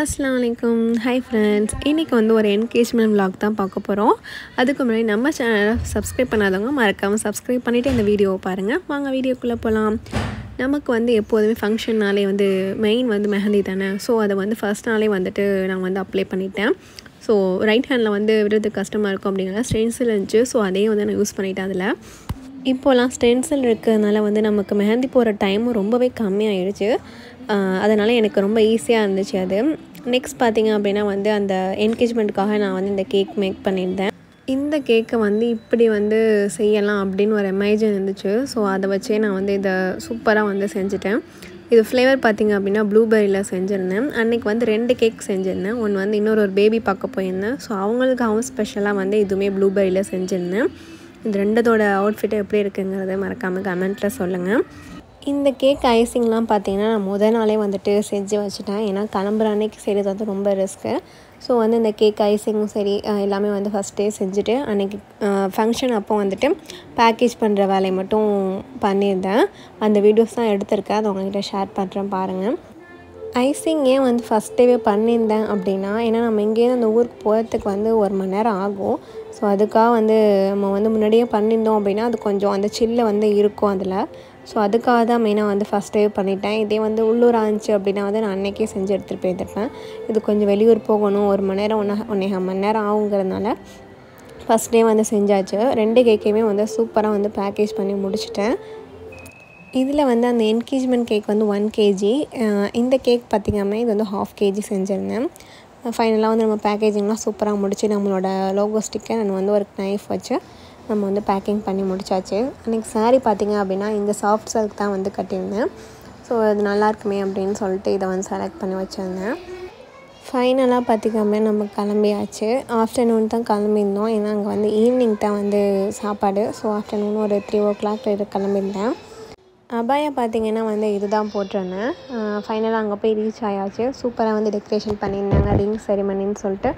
अस्सलाम वालेकुम hi friends इनके வந்து ஒரு என்கேஜ்மென்ட் vlog தான் பார்க்க போறோம் அதுக்கு முன்னாடி நம்ம சேனலை சப்ஸ்கிரைப் பண்ணாதவங்க மறக்காம சப்ஸ்கிரைப் பண்ணிட்டு இந்த வீடியோவை பாருங்க வாங்க வீடியோக்குள்ள போலாம் நமக்கு வந்து எப்போதுமே ஃபங்க்ஷன்னாலே வந்து மெயின் வந்து மெஹந்தி தானே ஸோ அதை வந்து ஃபர்ஸ்ட் நாளே வந்துட்டு நான் வந்து அப்ளை பண்ணிட்டேன் ஸோ ரைட் ஹேண்டில் வந்து விடுறது கஷ்டமாக இருக்கும் அப்படிங்கிற ஸ்டென்சில் இருந்துச்சு ஸோ அதையும் வந்து நான் யூஸ் பண்ணிட்டேன் அதில் இப்போலாம் ஸ்டென்சில் இருக்கிறதுனால வந்து நமக்கு மெஹந்தி போகிற டைமும் ரொம்பவே கம்மியாகிடுச்சு அதனால் எனக்கு ரொம்ப ஈஸியாக இருந்துச்சு அது நெக்ஸ்ட் பார்த்திங்க அப்படின்னா வந்து அந்த என்கேஜ்மெண்ட்டுக்காக நான் வந்து இந்த கேக் மேக் பண்ணியிருந்தேன் இந்த கேக்கை வந்து இப்படி வந்து செய்யலாம் அப்படின்னு ஒரு இமேஜின் இருந்துச்சு ஸோ அதை வச்சே நான் வந்து இதை சூப்பராக வந்து செஞ்சுட்டேன் இது ஃப்ளேவர் பார்த்திங்க அப்படின்னா ப்ளூபெர்ரியில் செஞ்சுருந்தேன் அன்றைக்கி வந்து 2 கேக் செஞ்சுருந்தேன் ஒன்று வந்து இன்னொரு பேபி பார்க்க போயிருந்தேன் ஸோ அவங்களுக்காகவும் ஸ்பெஷலாக வந்து இதுவுமே ப்ளூபெர்ரியில் செஞ்சுருந்தேன் இந்த ரெண்டதோட அவுட்ஃபிட்டை எப்படி இருக்குங்கிறத மறக்காமல் கமெண்ட்டில் சொல்லுங்கள் இந்த கேக் ஐசிங்லாம் பார்த்திங்கன்னா நான் முதல் நாளே வந்துட்டு செஞ்சு வச்சுட்டேன் ஏன்னா கிளம்புற அன்றைக்கி செய்கிறது வந்து ரொம்ப ரிஸ்க்கு ஸோ வந்து இந்த கேக் ஐசிங்கும் சரி எல்லாமே வந்து ஃபஸ்ட்டே செஞ்சுட்டு அன்றைக்கி ஃபங்க்ஷன் அப்போ வந்துட்டு பேக்கேஜ் பண்ணுற வேலையை மட்டும் பண்ணியிருந்தேன் அந்த வீடியோஸ் தான் எடுத்திருக்கேன் அதை உங்கள்கிட்ட ஷேர் பண்ணுறேன் பாருங்கள் ஐசிங் ஏன் வந்து ஃபஸ்ட் டேவே பண்ணியிருந்தேன் அப்படின்னா ஏன்னா நம்ம இங்கேருந்து அந்த ஊருக்கு போகிறதுக்கு வந்து 1 மணி நேரம் ஆகும் ஸோ அதுக்காக வந்து நம்ம வந்து முன்னாடியே பண்ணியிருந்தோம் அப்படின்னா அது கொஞ்சம் அந்த சில்ல வந்து இருக்கும் அதில் ஸோ அதுக்காக தான் மெயினாக வந்து ஃபஸ்ட் டே பண்ணிட்டேன் இதே வந்து உள்ளூர் ஆச்சு அப்படின்னா வந்து நான் அன்றைக்கே செஞ்சு எடுத்துகிட்டு போயிருப்பேன் இது கொஞ்சம் வெளியூர் போகணும் 1 மணி நேரம் 1.5 மணி நேரம் ஆகுங்கிறதுனால ஃபஸ்ட் டே வந்து செஞ்சாச்சு 2 கேக்கையுமே வந்து சூப்பராக வந்து பேக்கேஜ் பண்ணி முடிச்சிட்டேன் இதில் வந்து அந்த என்கேஜ்மெண்ட் கேக் வந்து 1 kg இந்த கேக் பார்த்திங்கன்னா இது வந்து 1/2 kg செஞ்சுருந்தேன் ஃபைனலாக வந்து நம்ம பேக்கேஜிங்லாம் சூப்பராக முடிச்சு நம்மளோட லோகோ ஸ்டிக்கர் நான் வந்து ஒரு நைஃப் வச்சு நம்ம வந்து பேக்கிங் பண்ணி முடிச்சாச்சு அன்றைக்கி சாரீ பார்த்திங்க அப்படின்னா இந்த சாஃப்ட் சில்க் தான் வந்து கட்டியிருந்தேன் ஸோ அது நல்லாயிருக்குமே அப்படின்னு சொல்லிட்டு இதை வந்து செலக்ட் பண்ணி வச்சுருந்தேன் ஃபைனலாக பார்த்திங்கன்னா நம்ம கிளம்பியாச்சு ஆஃப்டர்நூன் தான் கிளம்பியிருந்தோம் ஏன்னா அங்கே வந்து ஈவினிங் தான் வந்து சாப்பாடு ஸோ ஆஃப்டர்நூன் ஒரு 3 o'clock இது கிளம்பியிருந்தேன் அபாயா பார்த்திங்கன்னா வந்து இது தான் போட்டிருந்தேன் ஃபைனலாக அங்கே போய் ரீச் ஆயாச்சு சூப்பராக வந்து டெக்கரேஷன் பண்ணியிருந்தாங்க ரிங் செரிமனின்னு சொல்லிட்டு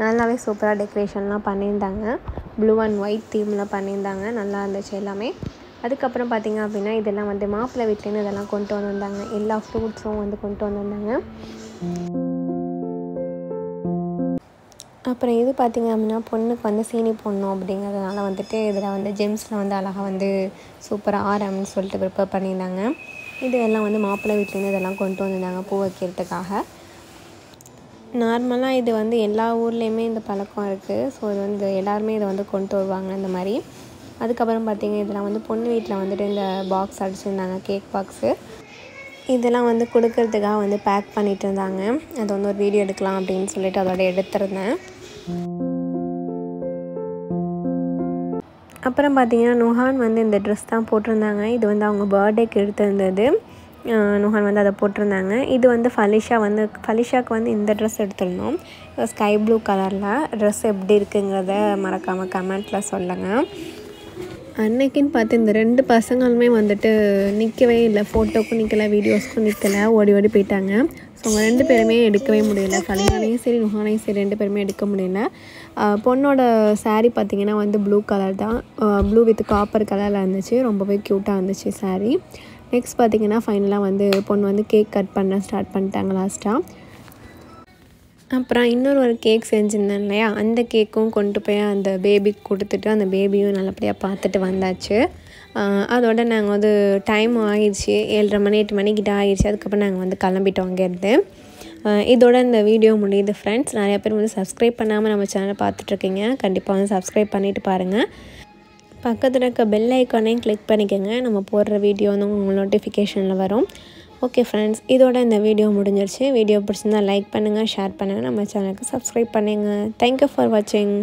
நல்லாவே சூப்பராக டெக்கரேஷன்லாம் பண்ணியிருந்தாங்க ப்ளூ அண்ட் ஒயிட் தீமில் பண்ணியிருந்தாங்க நல்லா இருந்துச்சு எல்லாமே அதுக்கப்புறம் பார்த்திங்க அப்படின்னா இதெல்லாம் வந்து மாப்பிள்ளை வீட்டிலேருந்து இதெல்லாம் கொண்டு வந்திருந்தாங்க எல்லா ஃப்ரூட்ஸும் வந்து கொண்டு வந்திருந்தாங்க அப்புறம் இது பார்த்திங்க அப்படின்னா பொண்ணுக்கு வந்து சீனி போடணும் அப்படிங்கிறதுனால வந்துட்டு இதில் வந்து ஜெம்ஸில் வந்து அழகாக வந்து சூப்பராக ஆரம்னு சொல்லிட்டு ப்ரிப்பேர் பண்ணியிருந்தாங்க இது எல்லாம் வந்து மாப்பிள்ளை வீட்டிலேருந்து இதெல்லாம் கொண்டு வந்திருந்தாங்க பூ வைக்கிறதுக்காக நார்மலாக இது வந்து எல்லா ஊர்லேயுமே இந்த பழக்கம் இருக்குது ஸோ இது வந்து எல்லாருமே இதை வந்து கொண்டு வருவாங்க இந்த மாதிரி அதுக்கப்புறம் பார்த்திங்க இதெல்லாம் வந்து பொண்ணு வீட்டில் வந்துட்டு இந்த பாக்ஸ் அடிச்சிருந்தாங்க கேக் பாக்ஸு இதெல்லாம் வந்து கொடுக்கறதுக்காக வந்து பேக் பண்ணிகிட்டு இருந்தாங்க அது வந்து ஒரு வீடியோ எடுக்கலாம் அப்படின்னு சொல்லிட்டு அதோட எடுத்திருந்தேன் அப்புறம் பார்த்திங்கன்னா நுஹான் வந்து இந்த ட்ரெஸ் தான் போட்டிருந்தாங்க இது வந்து அவங்க பர்த்டேக்கு எடுத்திருந்தது நுஹான் வந்து அதை போட்டிருந்தாங்க இது வந்து ஃபலிஷாவுக்கு வந்து இந்த ட்ரெஸ் எடுத்திருந்தோம் ஸ்கை ப்ளூ கலரில் ட்ரெஸ் எப்படி இருக்குங்கிறத மறக்காமல் கமெண்ட்டில் சொல்லுங்கள் அன்னைக்குன்னு பார்த்து இந்த 2 பசங்களுமே வந்துட்டு நிற்கவே இல்லை ஃபோட்டோக்கும் நிற்கலை வீடியோஸ்க்கும் நிற்கலை ஓடி ஓடி போயிட்டாங்க ஸோ அவங்க 2 பேருமே எடுக்கவே முடியல ஃபலிஹானையும் சரி நுஹானையும் சரி 2 பேருமே எடுக்க முடியல பொண்ணோட சாரீ பார்த்திங்கன்னா வந்து ப்ளூ கலர் தான் ப்ளூ வித் காப்பர் கலரில் இருந்துச்சு ரொம்பவே க்யூட்டாக இருந்துச்சு சாரீ நெக்ஸ்ட் பார்த்திங்கன்னா ஃபைனலாக வந்து பொண்ணு வந்து கேக் கட் பண்ண ஸ்டார்ட் பண்ணிட்டாங்க லாஸ்ட்டாக அப்புறம் ஒரு கேக் செஞ்சுருந்தேன் இல்லையா அந்த கேக்கும் கொண்டு போய் அந்த பேபிக்கு கொடுத்துட்டு அந்த பேபியும் நல்லபடியாக பார்த்துட்டு வந்தாச்சு அதோட நாங்கள் வந்து டைம் ஆகிடுச்சு 7:30 மணி 8 மணிக்கிட்ட ஆகிடுச்சு அதுக்கப்புறம் நாங்கள் வந்து கிளம்பிட்டோம் அங்கேருந்து இதோட இந்த வீடியோ முடியுது ஃப்ரெண்ட்ஸ் நிறைய பேர் வந்து சப்ஸ்கிரைப் பண்ணாமல் நம்ம சேனலை பார்த்துட்ருக்கீங்க கண்டிப்பாக வந்து சப்ஸ்கிரைப் பண்ணிவிட்டு பாருங்கள் பக்கத்தில் இருக்க பெல் ஐக்கானையும் கிளிக் பண்ணிக்கோங்க நம்ம போடுற வீடியோ வந்து உங்களுக்கு நோட்டிஃபிகேஷனில் வரும் ஓகே ஃப்ரெண்ட்ஸ் இதோட இந்த வீடியோ முடிஞ்சிருச்சு வீடியோ பிடிச்சிருந்தா லைக் பண்ணுங்கள் ஷேர் பண்ணுங்கள் நம்ம சேனலுக்கு சப்ஸ்கிரைப் பண்ணுங்கள் தேங்க்யூ ஃபார் வாட்சிங்